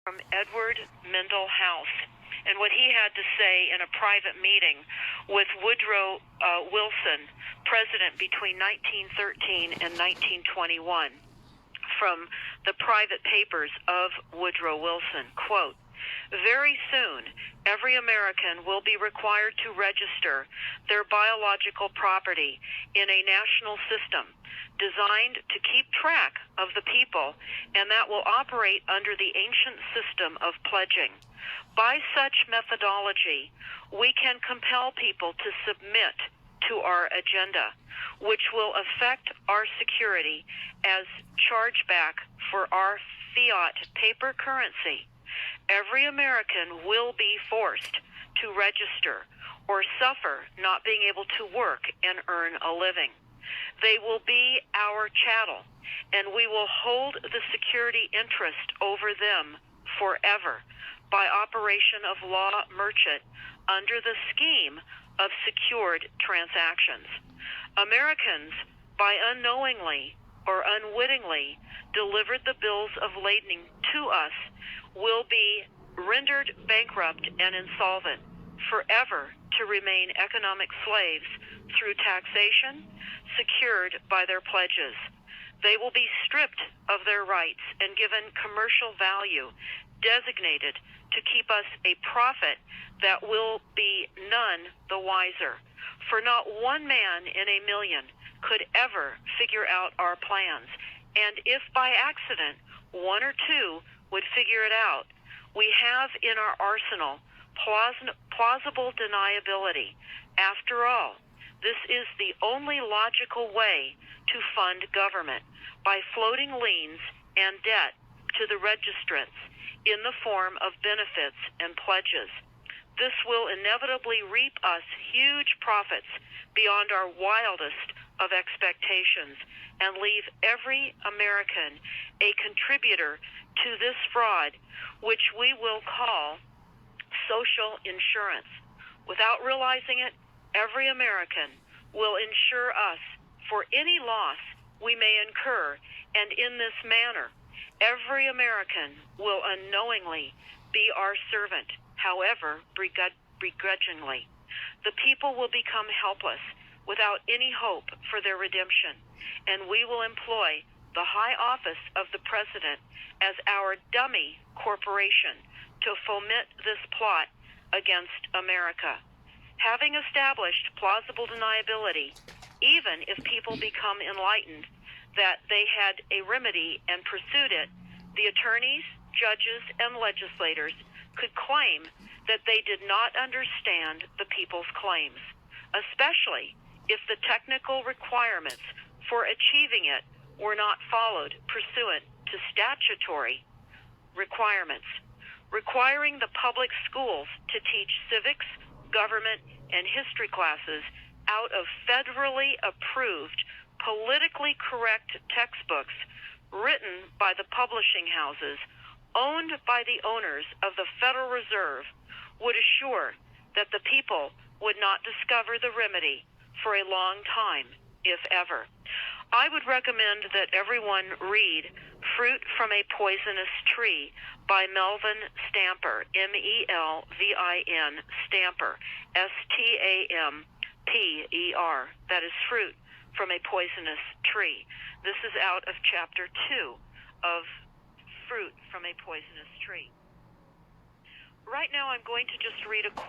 from Edward Mendell House and what he had to say in a private meeting with Woodrow Wilson, president between 1913 and 1921, from the private papers of Woodrow Wilson. Quote, "Very soon, every American will be required to register their biological property in a national system designed to keep track of the people, and that will operate under the ancient system of pledging. By such methodology, we can compel people to submit to our agenda, which will affect our security as chargeback for our fiat paper currency. Every American will be forced to register or suffer not being able to work and earn a living. They will be our chattel, and we will hold the security interest over them forever by operation of law merchant under the scheme of secured transactions. Americans, by unknowingly or unwittingly delivered the bills of lading to us, will be rendered bankrupt and insolvent, forever to remain economic slaves through taxation secured by their pledges. They will be stripped of their rights and given commercial value designated to keep us a profit that will be none the wiser. For not one man in a million could ever figure out our plans, and if by accident one or two would figure it out, we have in our arsenal plausible deniability. After all, this is the only logical way to fund government, by floating liens and debt to the registrants in the form of benefits and pledges. This will inevitably reap us huge profits beyond our wildest of expectations and leave every American a contributor to this fraud, which we will call social insurance. Without realizing it, every American will insure us for any loss we may incur, and in this manner, every American will unknowingly be our servant, however begrudgingly. The people will become helpless without any hope for their redemption, and we will employ the high office of the president as our dummy corporation to foment this plot against America. Having established plausible deniability, even if people become enlightened that they had a remedy and pursued it, the attorneys, judges, and legislators could claim that they did not understand the people's claims, especially if the technical requirements for achieving it were not followed pursuant to statutory requirements. Requiring the public schools to teach civics, government, and history classes out of federally approved, politically correct textbooks written by the publishing houses owned by the owners of the Federal Reserve would assure that the people would not discover the remedy for a long time, if ever. I would recommend that everyone read Fruit from a Poisonous Tree by Melvin Stamper, M-E-L-V-I-N, Stamper, S-T-A-M-P-E-R. That is Fruit from a Poisonous Tree. This is out of Chapter 2 of Fruit from a Poisonous Tree. Right now I'm going to just read a quote